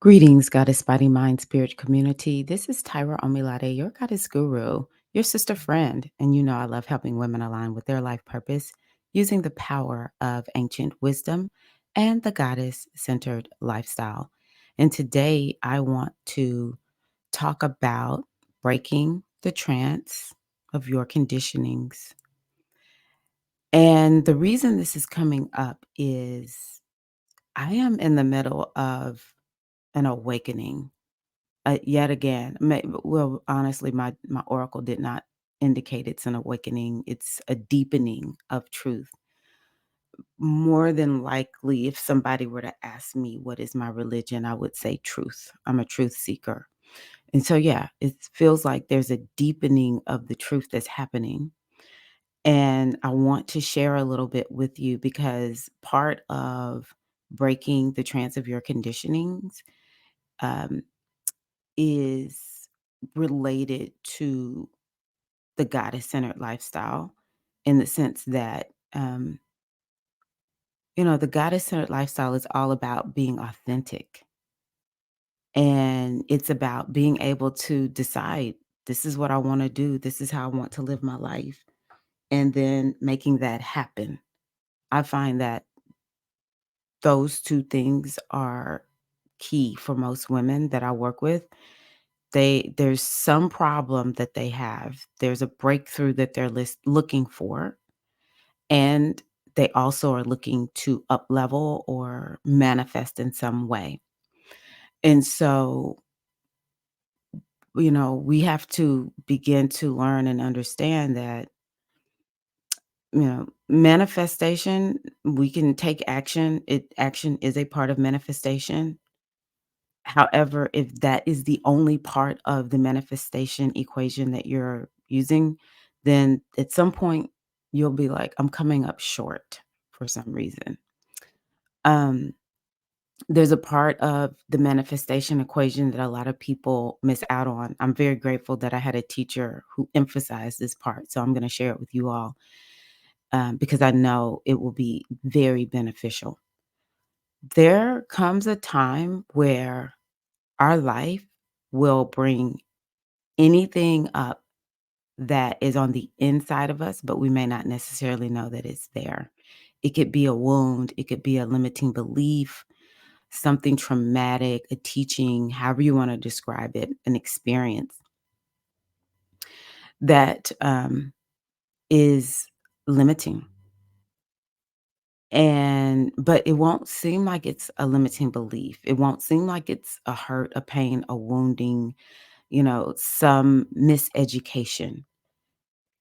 Greetings, Goddess Body Mind Spirit community. This is Tyra Omilade, your Goddess Guru, your sister friend. And you know I love helping women align with their life purpose using the power of ancient wisdom and the goddess centered lifestyle. And today I want to talk about breaking the trance of your conditionings. And the reason this is coming up is I am in the middle of an awakening. Yet again, well, honestly, my oracle did not indicate it's an awakening. It's a deepening of truth. More than likely, if somebody were to ask me what is my religion, I would say truth. I'm a truth seeker. And so, yeah, it feels like there's a deepening of the truth that's happening. And I want to share a little bit with you because part of breaking the trance of your conditionings um, is related to the goddess centered lifestyle in the sense that, the goddess centered lifestyle is all about being authentic. And it's about being able to decide this is what I want to do, this is how I want to live my life, and then making that happen. I find that those two things are key for most women that I work with. There's some problem that they have. There's a breakthrough that they're looking for, and they also are looking to up level or manifest in some way. And so, we have to begin to learn and understand that, manifestation, we can take action. Action is a part of manifestation. However, if that is the only part of the manifestation equation that you're using, then at some point you'll be like, I'm coming up short for some reason. Um, there's a part of the manifestation equation that a lot of people miss out on. I'm very grateful that I had a teacher who emphasized this part. So I'm going to share it with you all because I know it will be very beneficial. There comes a time where our life will bring anything up that is on the inside of us, but we may not necessarily know that it's there. It could be a wound, it could be a limiting belief, something traumatic, a teaching, however you want to describe it, an experience that is limiting. But it won't seem like it's a limiting belief. It won't seem like it's a hurt, a pain, a wounding, some miseducation.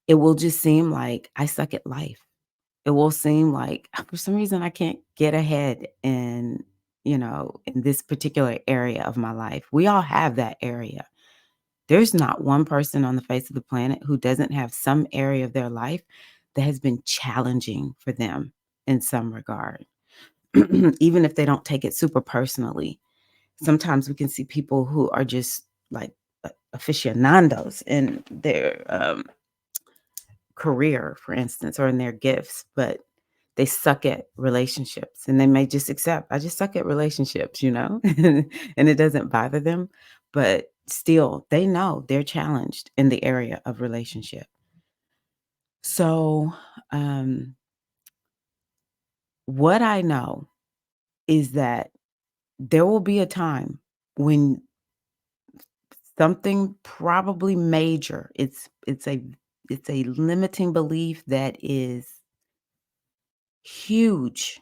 It will just seem like I suck at life. It will seem like for some reason I can't get ahead in this particular area of my life. We all have that area. There's not one person on the face of the planet who doesn't have some area of their life that has been challenging for them in some regard. Even if they don't take it super personally. Sometimes we can see people who are just like aficionados in their career, for instance, or in their gifts, but they suck at relationships and they may just accept, I just suck at relationships, and it doesn't bother them. But still, they know they're challenged in the area of relationship. So, what I know is that there will be a time when something probably major, it's a limiting belief that is huge.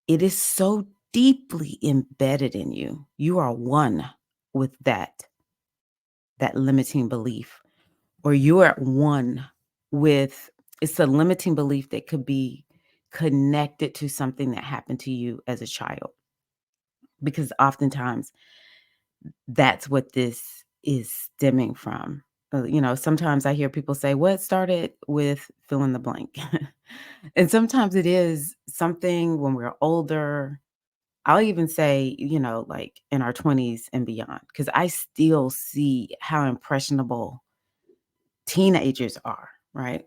It is so deeply embedded in you. You are one with that limiting belief, or you are one with it's a limiting belief that could be connected to something that happened to you as a child. Because oftentimes that's what this is stemming from. Sometimes I hear people say, "Well, it started with fill in the blank." And sometimes it is something when we're older. I'll even say, like in our 20s and beyond, because I still see how impressionable teenagers are, right?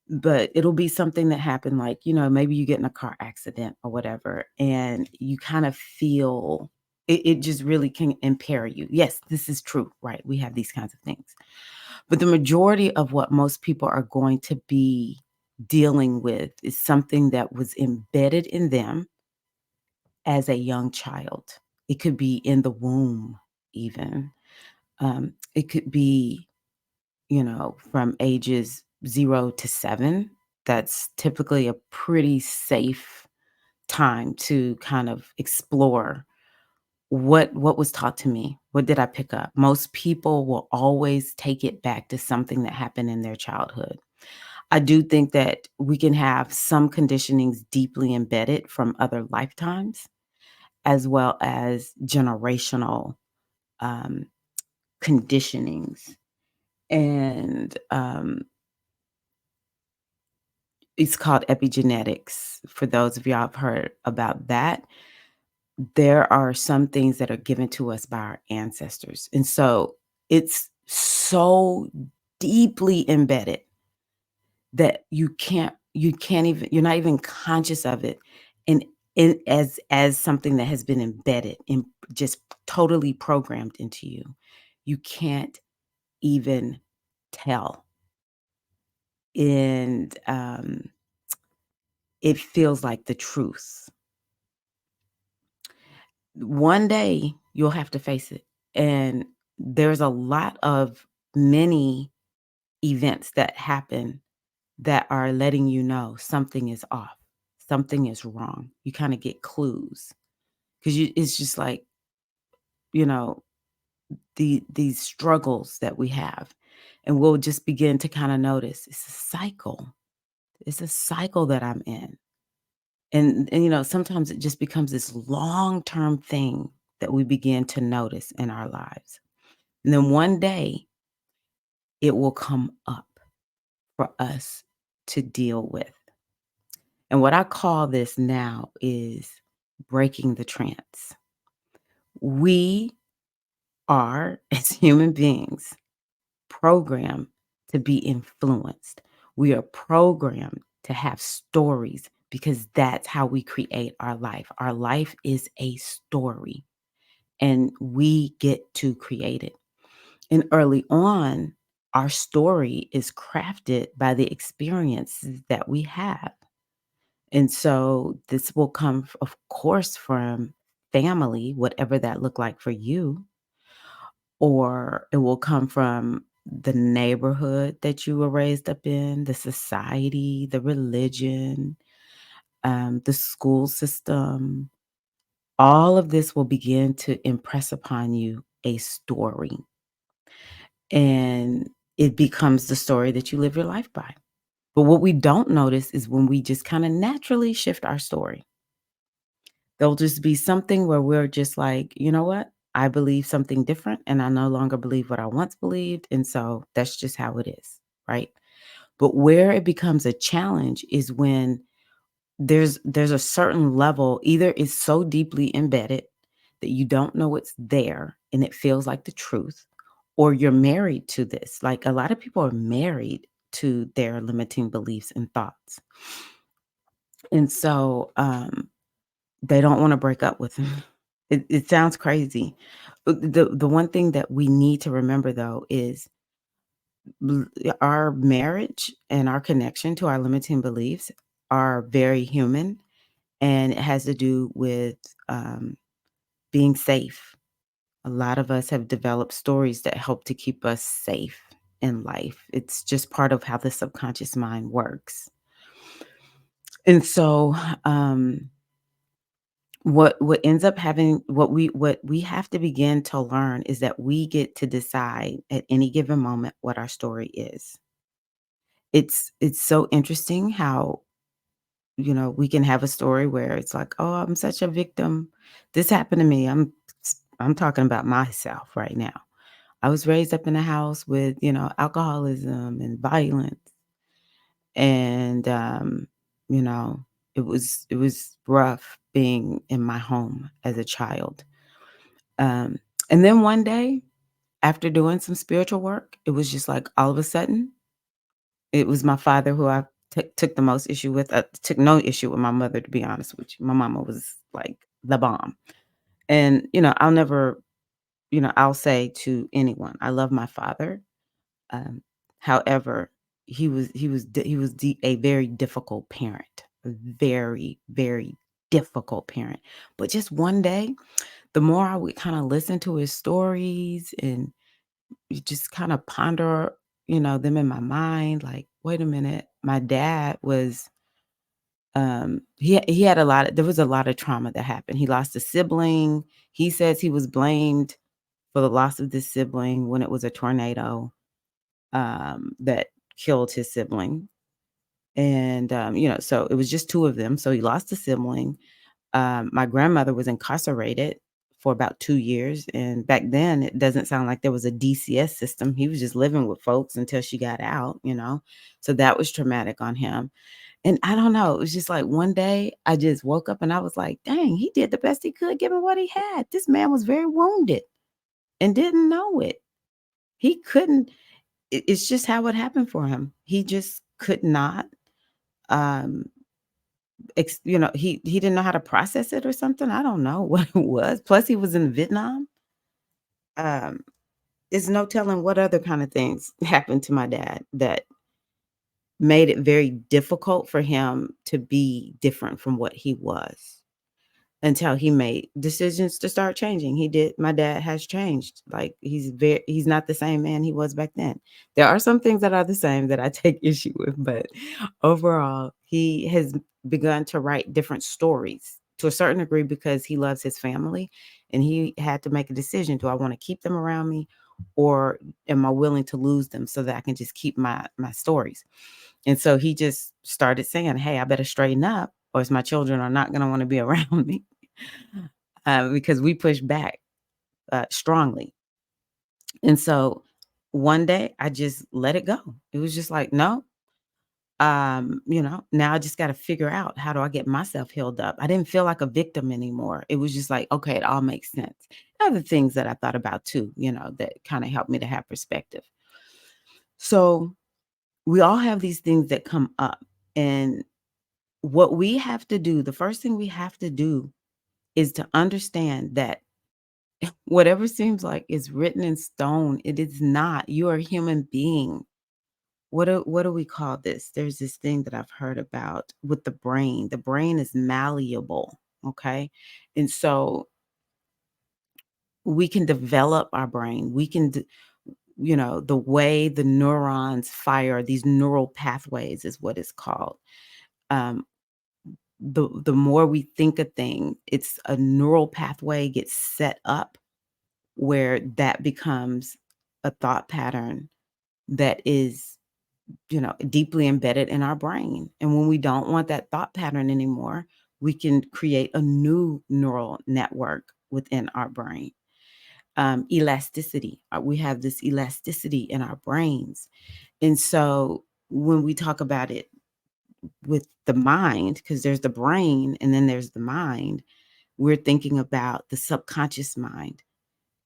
But it'll be something that happened, like, maybe you get in a car accident or whatever, and you kind of feel. It just really can impair you. Yes, this is true, right? We have these kinds of things. But the majority of what most people are going to be dealing with is something that was embedded in them as a young child. It could be in the womb, even. It could be, from ages 0 to 7. That's typically a pretty safe time to kind of explore what was taught to me. What did I pick up? Most people will always take it back to something that happened in their childhood. I do think that we can have some conditionings deeply embedded from other lifetimes, as well as generational um, conditionings. And it's called epigenetics. For those of y'all have heard about that, there are some things that are given to us by our ancestors. And so it's so deeply embedded that you can't even you're not even conscious of it, and as something that has been embedded and just totally programmed into you. You can't even tell. And it feels like the truth. One day you'll have to face it. And there's a lot of many events that happen that are letting you know something is off, something is wrong. You kind of get clues because it's just like, you know, these struggles that we have. And we'll just begin to kind of notice it's a cycle. It's a cycle that I'm in. And sometimes it just becomes this long-term thing that we begin to notice in our lives. And then one day it will come up for us to deal with. And what I call this now is breaking the trance. We are, as human beings, programmed to be influenced. We are programmed to have stories because that's how we create our life. Our life is a story, and we get to create it. And early on, our story is crafted by the experiences that we have. And so this will come, of course, from family, whatever that looked like for you, or it will come from the neighborhood that you were raised up in, the society, the religion, the school system. All of this will begin to impress upon you a story. And it becomes the story that you live your life by. But what we don't notice is when we just kind of naturally shift our story. There'll just be something where we're just like, you know what? I believe something different and I no longer believe what I once believed. And so that's just how it is. Right. But where it becomes a challenge is when there's a certain level, either it's so deeply embedded that you don't know it's there and it feels like the truth, or you're married to this. Like a lot of people are married to their limiting beliefs and thoughts. And so they don't wanna break up with him. It sounds crazy. The one thing that we need to remember, though, is l our marriage and our connection to our limiting beliefs are very human, and it has to do with, being safe. A lot of us have developed stories that help to keep us safe in life. It's just part of how the subconscious mind works. And so, what ends up having what we have to begin to learn is that we get to decide at any given moment what our story is. It's so interesting how, we can have a story where it's like, "Oh, I'm such a victim. This happened to me." I'm talking about myself right now. I was raised up in a house with, alcoholism and violence, and you know, it was rough being in my home as a child. Um, and then one day, after doing some spiritual work, it was just like all of a sudden, it was my father who I took the most issue with. I took no issue with my mother, to be honest with you. My mama was like the bomb. And, I'll never, I'll say to anyone, I love my father. Um, However, he was a very difficult parent, a very, very difficult parent. But just one day, the more I would kind of listen to his stories and you just kind of ponder, them in my mind, like, wait a minute, my dad was he had there was a lot of trauma that happened. He lost a sibling. He says he was blamed for the loss of this sibling when it was a tornado that killed his sibling. And so it was just two of them. So he lost a sibling. My grandmother was incarcerated for about 2 years. And back then, it doesn't sound like there was a DCS system. He was just living with folks until she got out. So that was traumatic on him. And I don't know, it was just like one day I just woke up and I was like, dang, he did the best he could given what he had. This man was very wounded and didn't know it. He couldn't, it's just how it happened for him. He just could not, um, he didn't know how to process it or something. I don't know what it was. Plus, he was in Vietnam. Um, there's no telling what other kind of things happened to my dad that made it very difficult for him to be different from what he was. Until he made decisions to start changing. He did. My dad has changed. Like, he's not the same man he was back then. There are some things that are the same that I take issue with, but overall, he has begun to write different stories to a certain degree because he loves his family, and he had to make a decision. Do I wanna keep them around me, or am I willing to lose them so that I can just keep my stories? And so he just started saying, "Hey, I better straighten up, or else my children are not gonna wanna be around me." Because we push back strongly. And so one day I just let it go. It was just like, no, now I just got to figure out how do I get myself healed up. I didn't feel like a victim anymore. It was just like, okay, it all makes sense. Other things that I thought about too, that kind of helped me to have perspective. So we all have these things that come up. And what we have to do, the first thing we have to do is to understand that whatever seems like it's written in stone, it is not. You are a human being. What do we call this? There's this thing that I've heard about with the brain. The brain is malleable, okay? And so we can develop our brain. We can the way the neurons fire, these neural pathways is what it's called. Um, the more we think a thing, it's a neural pathway gets set up where that becomes a thought pattern that is, deeply embedded in our brain. And when we don't want that thought pattern anymore, we can create a new neural network within our brain. Elasticity. We have this elasticity in our brains. And so when we talk about it with the mind, because there's the brain and then there's the mind, we're thinking about the subconscious mind.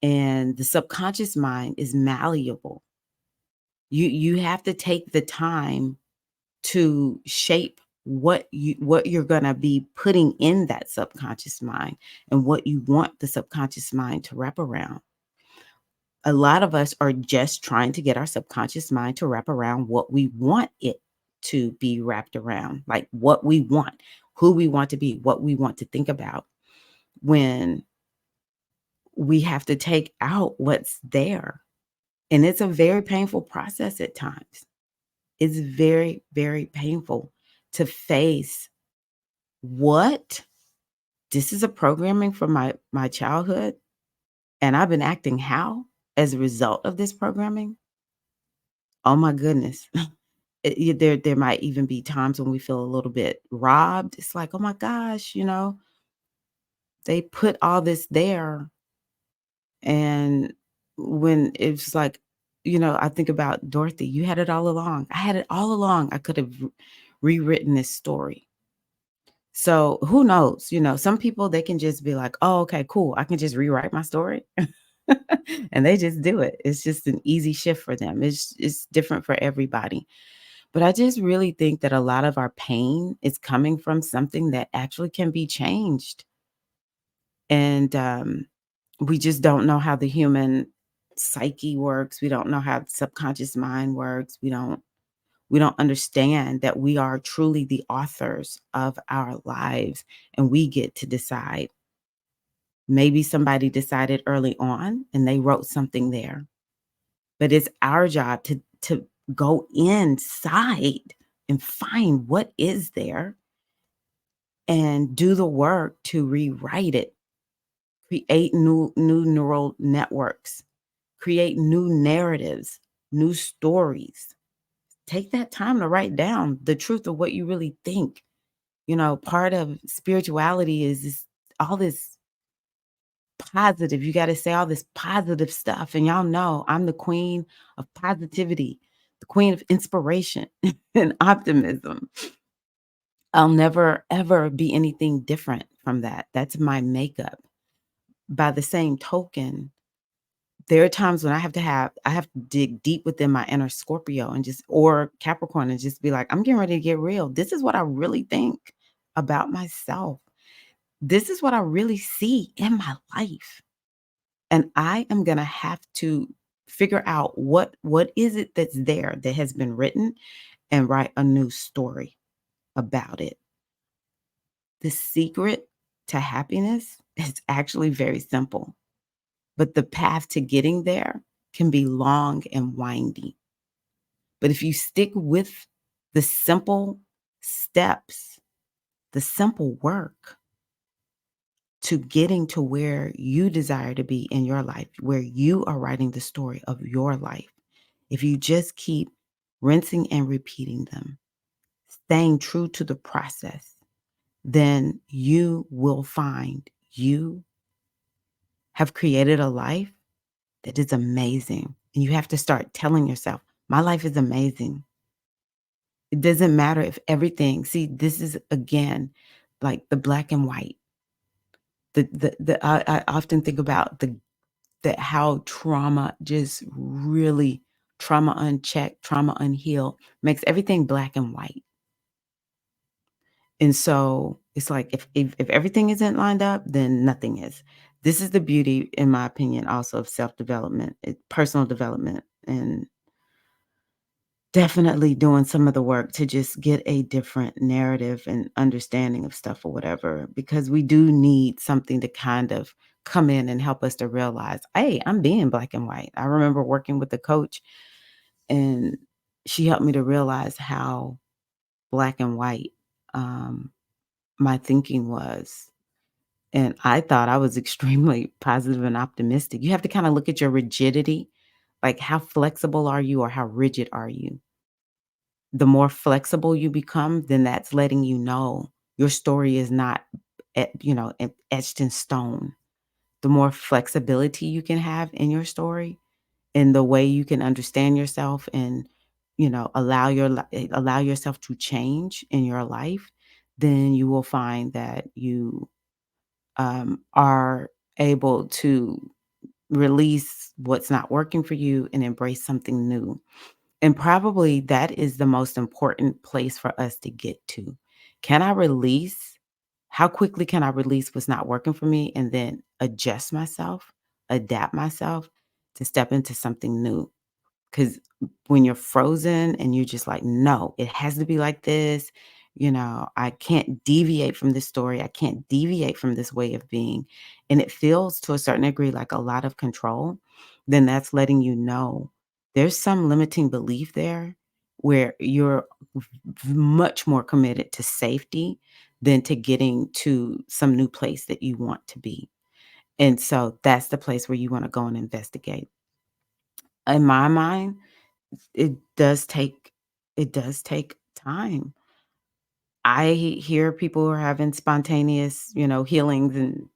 And the subconscious mind is malleable. You have to take the time to shape what you're gonna be putting in that subconscious mind and what you want the subconscious mind to wrap around. A lot of us are just trying to get our subconscious mind to wrap around what we want it to be wrapped around, like what we want, who we want to be, what we want to think about, when we have to take out what's there. And it's a very painful process at times. It's very, very painful to face what this is a programming from my childhood, and I've been acting how as a result of this programming. Oh my goodness. There might even be times when we feel a little bit robbed. It's like, oh my gosh, they put all this there. And when it's like, I think about Dorothy, you had it all along. I had it all along. I could have rewritten this story. So who knows? Some people they can just be like, oh, okay, cool. I can just rewrite my story. And they just do it. It's just an easy shift for them. It's different for everybody. But I just really think that a lot of our pain is coming from something that actually can be changed. And we just don't know how the human psyche works. We don't know how the subconscious mind works. We don't understand that we are truly the authors of our lives and we get to decide. Maybe somebody decided early on and they wrote something there, but it's our job to go inside and find what is there and do the work to rewrite it, create new neural networks, create new narratives, new stories. Take that time to write down the truth of what you really think. Part of spirituality is all this positive. You got to say all this positive stuff. And y'all know I'm the queen of positivity, the queen of inspiration and optimism. I'll never, ever be anything different from that. That's my makeup. By the same token, there are times when I have to dig deep within my inner Scorpio and just or Capricorn and just be like, I'm getting ready to get real. This is what I really think about myself. This is what I really see in my life. And I am gonna have to figure out what is it that's there that has been written and write a new story about it. The secret to happiness is actually very simple, but the path to getting there can be long and windy. But if you stick with the simple steps, the simple work to getting to where you desire to be in your life, where you are writing the story of your life, if you just keep rinsing and repeating them, staying true to the process, then you will find you have created a life that is amazing. And you have to start telling yourself, my life is amazing. It doesn't matter if everything, see, this is again like the black and white. I often think about that how trauma just really trauma unchecked, trauma unhealed makes everything black and white. And so it's like if everything isn't lined up, then nothing is. This is the beauty, in my opinion, also of self-development, personal development, and definitely doing some of the work to just get a different narrative and understanding of stuff or whatever, because we do need something to kind of come in and help us to realize, hey, I'm being black and white. I remember working with a coach and she helped me to realize how black and white my thinking was. And I thought I was extremely positive and optimistic. You have to kind of look at your rigidity, like how flexible are you or how rigid are you? The more flexible you become, then that's letting you know your story is not, etched in stone. The more flexibility you can have in your story and the way you can understand yourself and, allow yourself to change in your life, then you will find that you are able to release what's not working for you and embrace something new. And probably that is the most important place for us to get to. Can I release? How quickly can I release what's not working for me and then adjust myself, adapt myself to step into something new? Because when you're frozen and you're just like, no, it has to be like this, I can't deviate from this story. I can't deviate from this way of being. And it feels to a certain degree like a lot of control, then that's letting you know there's some limiting belief there where you're much more committed to safety than to getting to some new place that you want to be. And so that's the place where you want to go and investigate. In my mind, it does take time. I hear people who are having spontaneous, healings and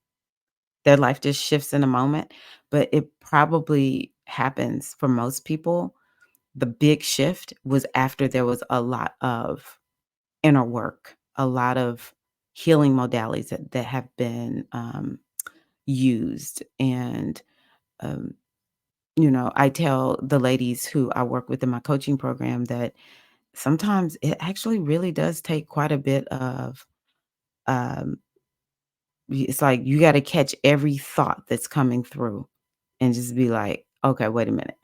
their life just shifts in a moment, but it probably happens for most people. The big shift was after there was a lot of inner work, a lot of healing modalities that have been used. And, um, I tell the ladies who I work with in my coaching program that sometimes it actually really does take quite a bit of, um, It's like you gotta catch every thought that's coming through and just be like, "Okay, wait a minute.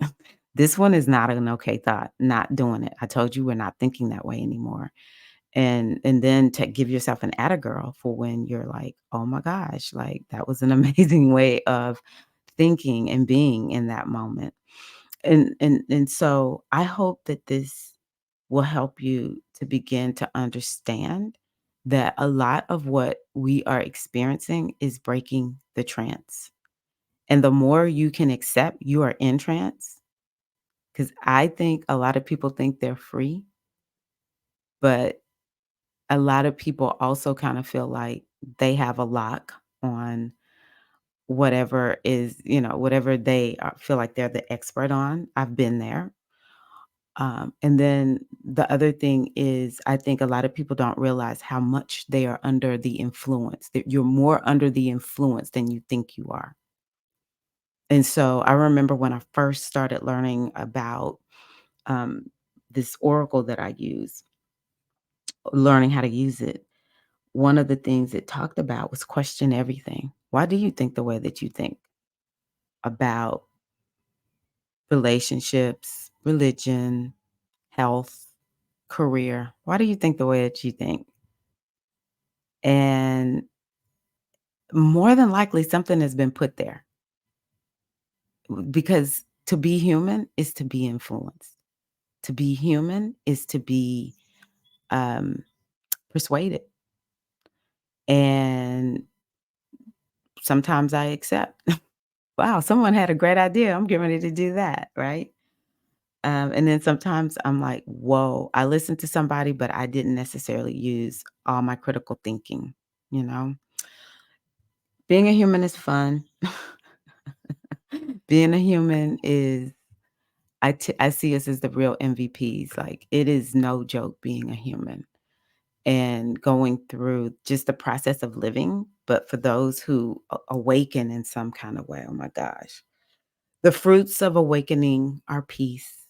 This one is not an okay thought. Not doing it. I told you we're not thinking that way anymore." And then to give yourself an atta girl for when you're like, "Oh my gosh, like, that was an amazing way of thinking and being in that moment." And so I hope that this will help you to begin to understand that a lot of what we are experiencing is breaking the trance. And the more you can accept you are in trance, because I think a lot of people think they're free, but a lot of people also kind of feel like they have a lock on whatever is, whatever they feel like they're the expert on. I've been there. And then the other thing is, I think a lot of people don't realize how much they are under the influence, that you're more under the influence than you think you are. And so I remember when I first started learning about um, this oracle that I use, learning how to use it. One of the things it talked about was question everything. Why do you think the way that you think about relationships, religion, health, career? Why do you think the way that you think? And more than likely, something has been put there because to be human is to be influenced. To be human is to be um, persuaded. And sometimes I accept, wow, someone had a great idea. I'm getting ready to do that. Right. And then sometimes I'm like, whoa, I listened to somebody, but I didn't necessarily use all my critical thinking. You know, being a human is fun. Being a human is, I see us as the real MVPs. Like, it is no joke being a human and going through just the process of living. But for those who awaken in some kind of way, oh my gosh, the fruits of awakening are peace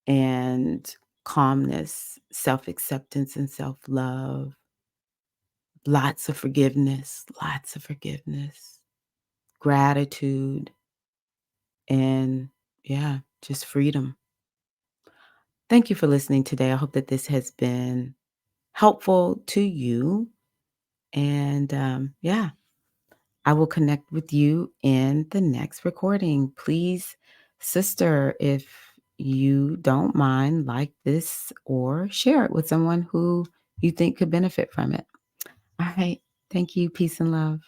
and calmness, self acceptance and self love, lots of forgiveness, gratitude, and yeah, just freedom. Thank you for listening today. I hope that this has been helpful to you. And yeah, I will connect with you in the next recording. Please, sister, if you don't mind, like this or share it with someone who you think could benefit from it. All right. Thank you. Peace and love.